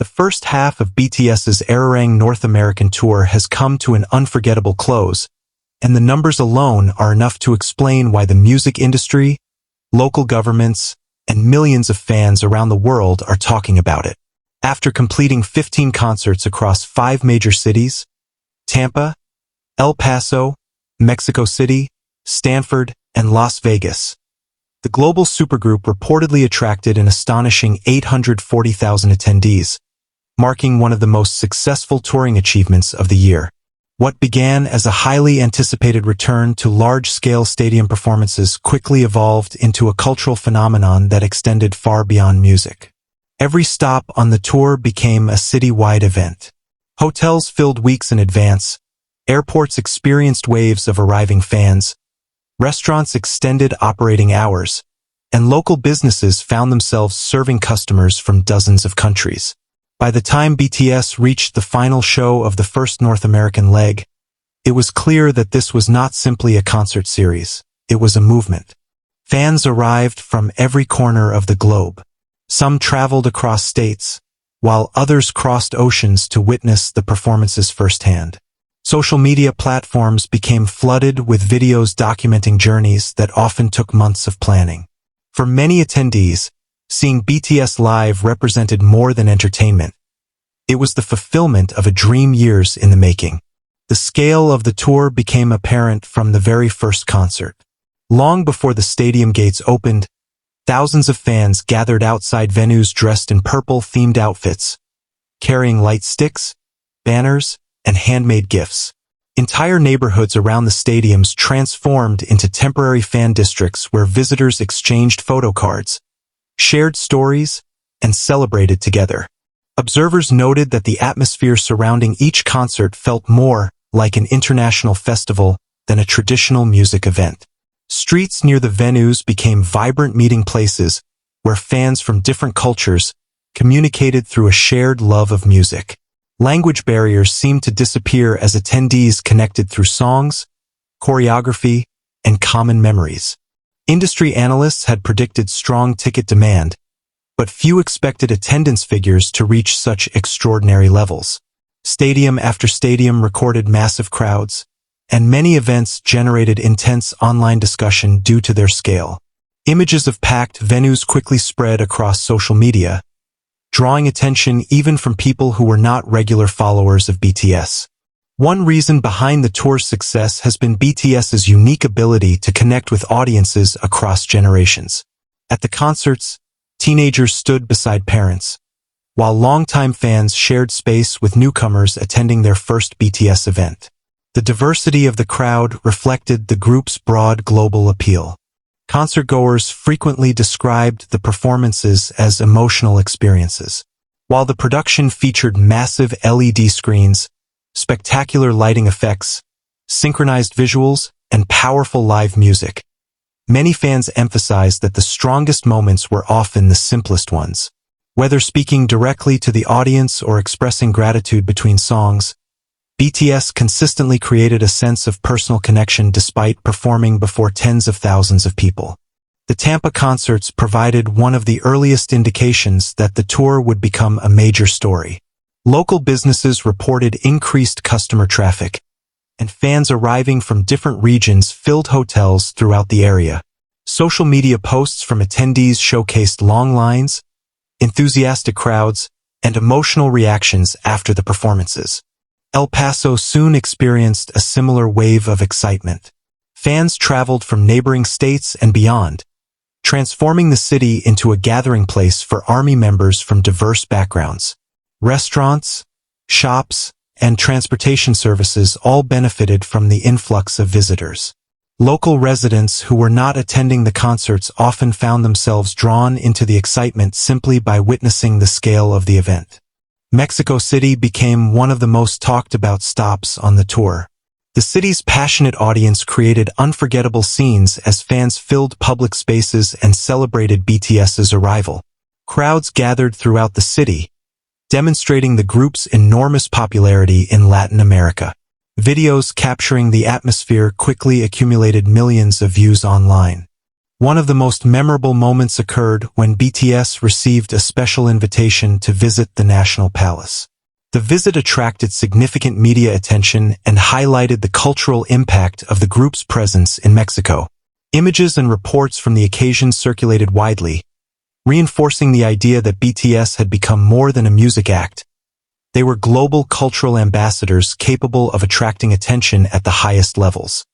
The first half of BTS's ARIRANG North American Tour has come to an unforgettable close, and the numbers alone are enough to explain why the music industry, local governments, and millions of fans around the world are talking about it. After completing 15 concerts across 5 major cities, Tampa, El Paso, Mexico City, Stanford, and Las Vegas, the global supergroup reportedly attracted an astonishing 840,000 attendees, marking one of the most successful touring achievements of the year. What began as a highly anticipated return to large-scale stadium performances quickly evolved into a cultural phenomenon that extended far beyond music. Every stop on the tour became a city-wide event. Hotels filled weeks in advance, airports experienced waves of arriving fans, restaurants extended operating hours, and local businesses found themselves serving customers from dozens of countries. By the time BTS reached the final show of the first North American leg, it was clear that this was not simply a concert series, it was a movement. Fans arrived from every corner of the globe. Some traveled across states, while others crossed oceans to witness the performances firsthand. Social media platforms became flooded with videos documenting journeys that often took months of planning. For many attendees, seeing BTS live represented more than entertainment. It was the fulfillment of a dream years in the making. The scale of the tour became apparent from the very first concert. Long before the stadium gates opened, thousands of fans gathered outside venues dressed in purple-themed outfits, carrying light sticks, banners, and handmade gifts. Entire neighborhoods around the stadiums transformed into temporary fan districts where visitors exchanged photo cards, shared stories, and celebrated together. Observers noted that the atmosphere surrounding each concert felt more like an international festival than a traditional music event. Streets near the venues became vibrant meeting places where fans from different cultures communicated through a shared love of music. Language barriers seemed to disappear as attendees connected through songs, choreography, and common memories. Industry analysts had predicted strong ticket demand, but few expected attendance figures to reach such extraordinary levels. Stadium after stadium recorded massive crowds, and many events generated intense online discussion due to their scale. Images of packed venues quickly spread across social media, drawing attention even from people who were not regular followers of BTS. One reason behind the tour's success has been BTS's unique ability to connect with audiences across generations. At the concerts, teenagers stood beside parents, while longtime fans shared space with newcomers attending their first BTS event. The diversity of the crowd reflected the group's broad global appeal. Concertgoers frequently described the performances as emotional experiences. While the production featured massive LED screens, spectacular lighting effects, synchronized visuals, and powerful live music, many fans emphasized that the strongest moments were often the simplest ones. Whether speaking directly to the audience or expressing gratitude between songs, BTS consistently created a sense of personal connection despite performing before tens of thousands of people. The Tampa concerts provided one of the earliest indications that the tour would become a major story. Local businesses reported increased customer traffic, and fans arriving from different regions filled hotels throughout the area. Social media posts from attendees showcased long lines, enthusiastic crowds, and emotional reactions after the performances. El Paso soon experienced a similar wave of excitement. Fans traveled from neighboring states and beyond, transforming the city into a gathering place for Army members from diverse backgrounds. Restaurants, shops, and transportation services all benefited from the influx of visitors. Local residents who were not attending the concerts often found themselves drawn into the excitement simply by witnessing the scale of the event. Mexico City became one of the most talked about stops on the tour. The city's passionate audience created unforgettable scenes as fans filled public spaces and celebrated BTS's arrival. Crowds gathered throughout the city, demonstrating the group's enormous popularity in Latin America. Videos capturing the atmosphere quickly accumulated millions of views online. One of the most memorable moments occurred when BTS received a special invitation to visit the National Palace. The visit attracted significant media attention and highlighted the cultural impact of the group's presence in Mexico. Images and reports from the occasion circulated widely, reinforcing the idea that BTS had become more than a music act. They were global cultural ambassadors capable of attracting attention at the highest levels.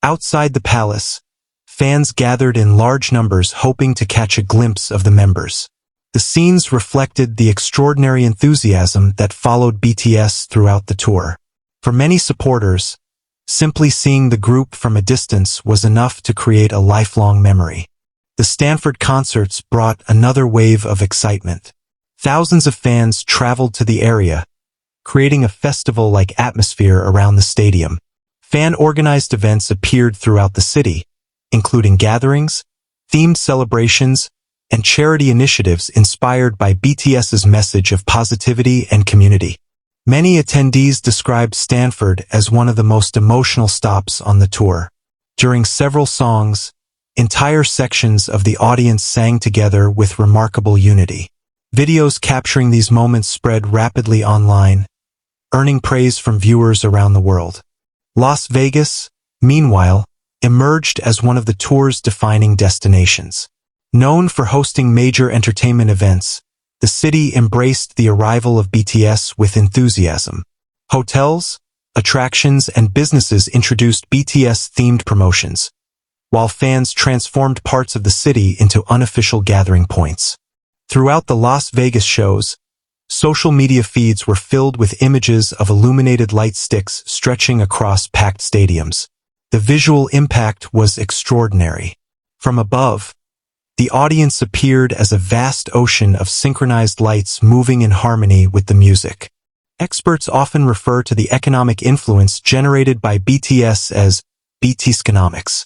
Outside the palace, fans gathered in large numbers hoping to catch a glimpse of the members. The scenes reflected the extraordinary enthusiasm that followed BTS throughout the tour. For many supporters, simply seeing the group from a distance was enough to create a lifelong memory. The Stanford concerts brought another wave of excitement. Thousands of fans traveled to the area, creating a festival-like atmosphere around the stadium. Fan-organized events appeared throughout the city, including gatherings, themed celebrations, and charity initiatives inspired by BTS's message of positivity and community. Many attendees described Stanford as one of the most emotional stops on the tour. During several songs, entire sections of the audience sang together with remarkable unity. Videos capturing these moments spread rapidly online, earning praise from viewers around the world. Las Vegas, meanwhile, emerged as one of the tour's defining destinations. Known for hosting major entertainment events, the city embraced the arrival of BTS with enthusiasm. Hotels, attractions, and businesses introduced BTS-themed promotions, while fans transformed parts of the city into unofficial gathering points. Throughout the Las Vegas shows, social media feeds were filled with images of illuminated light sticks stretching across packed stadiums. The visual impact was extraordinary. From above, the audience appeared as a vast ocean of synchronized lights moving in harmony with the music. Experts often refer to the economic influence generated by BTS as BTconomics,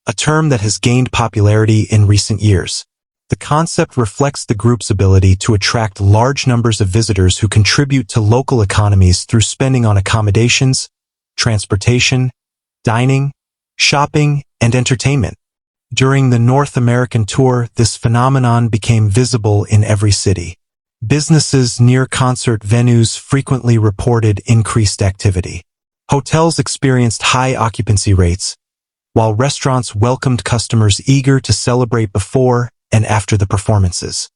a term that has gained popularity in recent years. The concept reflects the group's ability to attract large numbers of visitors who contribute to local economies through spending on accommodations, transportation, dining, shopping, and entertainment. During the North American Tour, this phenomenon became visible in every city. Businesses near concert venues frequently reported increased activity. Hotels experienced high occupancy rates, while restaurants welcomed customers eager to celebrate before and after the performances.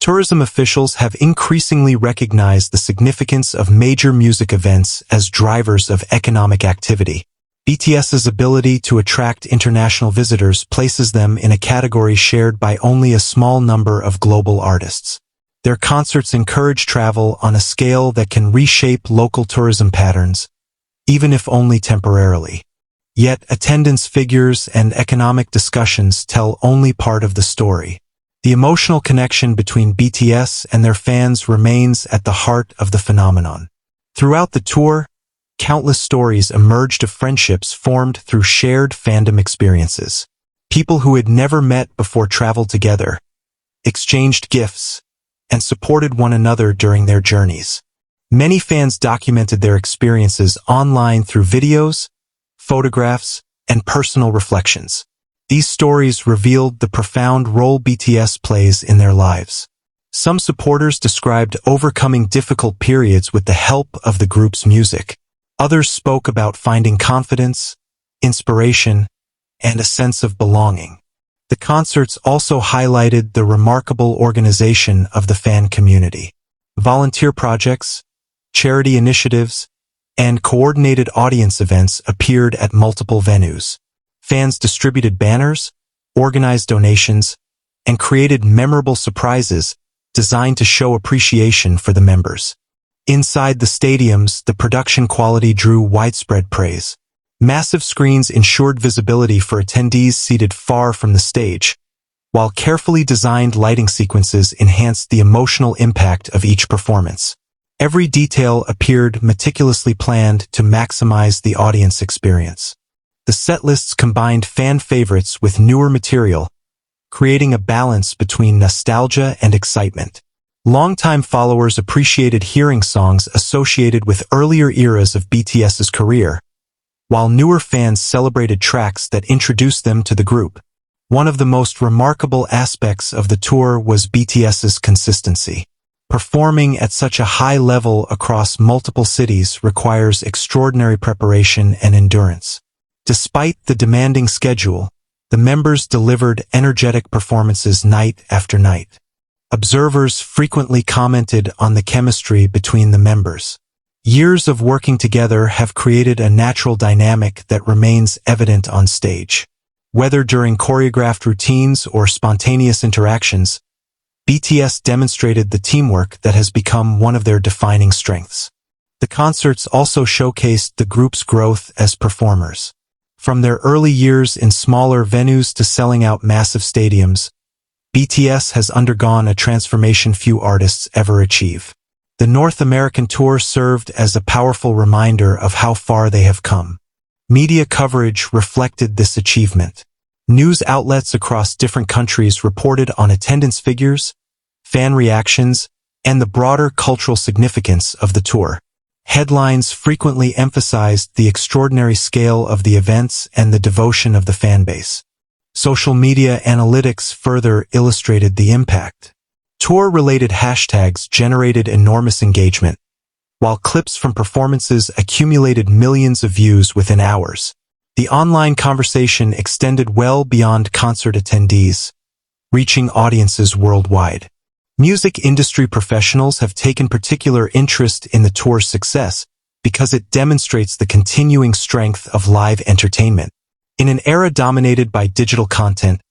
Tourism officials have increasingly recognized the significance of major music events as drivers of economic activity. BTS's ability to attract international visitors places them in a category shared by only a small number of global artists. Their concerts encourage travel on a scale that can reshape local tourism patterns, even if only temporarily. Yet attendance figures and economic discussions tell only part of the story. The emotional connection between BTS and their fans remains at the heart of the phenomenon. Throughout the tour, countless stories emerged of friendships formed through shared fandom experiences. People who had never met before traveled together, exchanged gifts, and supported one another during their journeys. Many fans documented their experiences online through videos, photographs, and personal reflections. These stories revealed the profound role BTS plays in their lives. Some supporters described overcoming difficult periods with the help of the group's music. Others spoke about finding confidence, inspiration, and a sense of belonging. The concerts also highlighted the remarkable organization of the fan community. Volunteer projects, charity initiatives, and coordinated audience events appeared at multiple venues. Fans distributed banners, organized donations, and created memorable surprises designed to show appreciation for the members. Inside the stadiums, the production quality drew widespread praise. Massive screens ensured visibility for attendees seated far from the stage, while carefully designed lighting sequences enhanced the emotional impact of each performance. Every detail appeared meticulously planned to maximize the audience experience. The setlists combined fan favorites with newer material, creating a balance between nostalgia and excitement. Longtime followers appreciated hearing songs associated with earlier eras of BTS's career, while newer fans celebrated tracks that introduced them to the group. One of the most remarkable aspects of the tour was BTS's consistency. Performing at such a high level across multiple cities requires extraordinary preparation and endurance. Despite the demanding schedule, the members delivered energetic performances night after night. Observers frequently commented on the chemistry between the members. Years of working together have created a natural dynamic that remains evident on stage. Whether during choreographed routines or spontaneous interactions, BTS demonstrated the teamwork that has become one of their defining strengths. The concerts also showcased the group's growth as performers. From their early years in smaller venues to selling out massive stadiums, BTS has undergone a transformation few artists ever achieve. The North American Tour served as a powerful reminder of how far they have come. Media coverage reflected this achievement. News outlets across different countries reported on attendance figures, fan reactions, and the broader cultural significance of the tour. Headlines frequently emphasized the extraordinary scale of the events and the devotion of the fan base. Social media analytics further illustrated the impact. Tour-related hashtags generated enormous engagement, while clips from performances accumulated millions of views within hours. The online conversation extended well beyond concert attendees, reaching audiences worldwide. Music industry professionals have taken particular interest in the tour's success because it demonstrates the continuing strength of live entertainment. In an era dominated by digital content,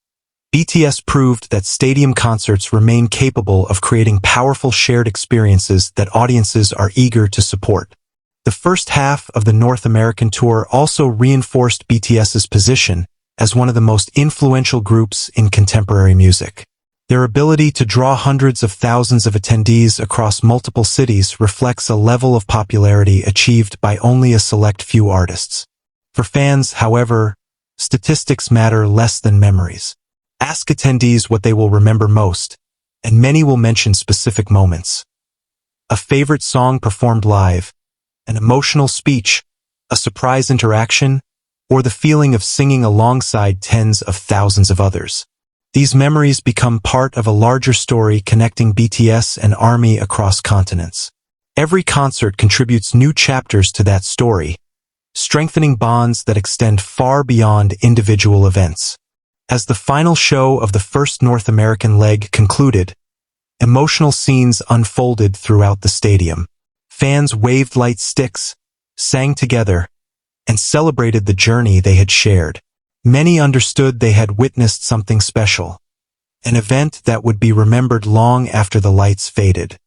BTS proved that stadium concerts remain capable of creating powerful shared experiences that audiences are eager to support. The first half of the North American tour also reinforced BTS's position as one of the most influential groups in contemporary music. Their ability to draw hundreds of thousands of attendees across multiple cities reflects a level of popularity achieved by only a select few artists. For fans, however, statistics matter less than memories. Ask attendees what they will remember most, and many will mention specific moments. A favorite song performed live, an emotional speech, a surprise interaction, or the feeling of singing alongside tens of thousands of others. These memories become part of a larger story connecting BTS and ARMY across continents. Every concert contributes new chapters to that story, strengthening bonds that extend far beyond individual events. As the final show of the first North American leg concluded, emotional scenes unfolded throughout the stadium. Fans waved light sticks, sang together, and celebrated the journey they had shared. Many understood they had witnessed something special, an event that would be remembered long after the lights faded.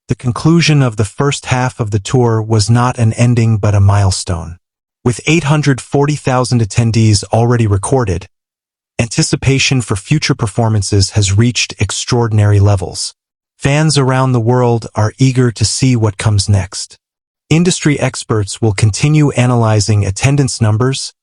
The conclusion of the first half of the tour was not an ending but a milestone. With 840,000 attendees already recorded, anticipation for future performances has reached extraordinary levels. Fans around the world are eager to see what comes next. Industry experts will continue analyzing attendance numbers,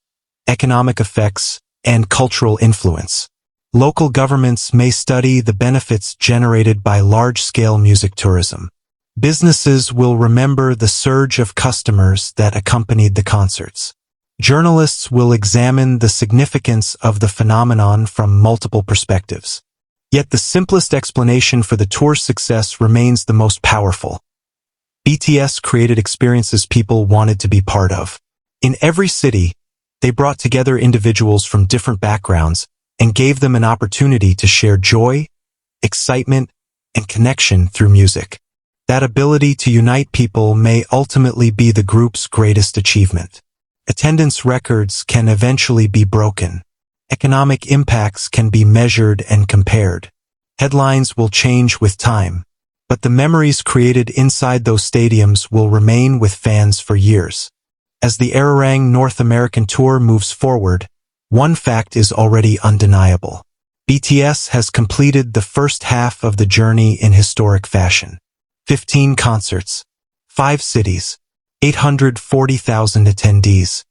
economic effects, and cultural influence. Local governments may study the benefits generated by large-scale music tourism. Businesses will remember the surge of customers that accompanied the concerts. Journalists will examine the significance of the phenomenon from multiple perspectives. Yet the simplest explanation for the tour's success remains the most powerful. BTS created experiences people wanted to be part of. In every city, they brought together individuals from different backgrounds and gave them an opportunity to share joy, excitement, and connection through music. That ability to unite people may ultimately be the group's greatest achievement. Attendance records can eventually be broken. Economic impacts can be measured and compared. Headlines will change with time, but the memories created inside those stadiums will remain with fans for years. As the ARIRANG North American Tour moves forward, one fact is already undeniable. BTS has completed the first half of the journey in historic fashion. 15 concerts, 5 cities, 840,000 attendees.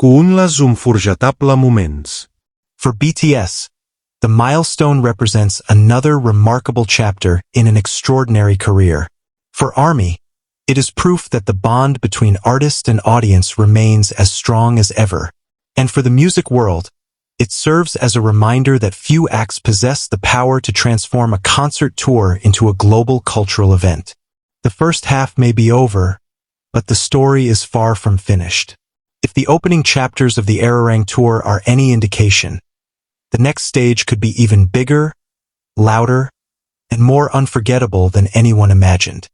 Unles unforgettable moments. For BTS, the milestone represents another remarkable chapter in an extraordinary career. For ARMY, it is proof that the bond between artist and audience remains as strong as ever. And for the music world, It serves as a reminder that few acts possess the power to transform a concert tour into a global cultural event. The first half may be over, but the story is far from finished. If the opening chapters of the ARIRANG Tour are any indication, the next stage could be even bigger, louder, and more unforgettable than anyone imagined.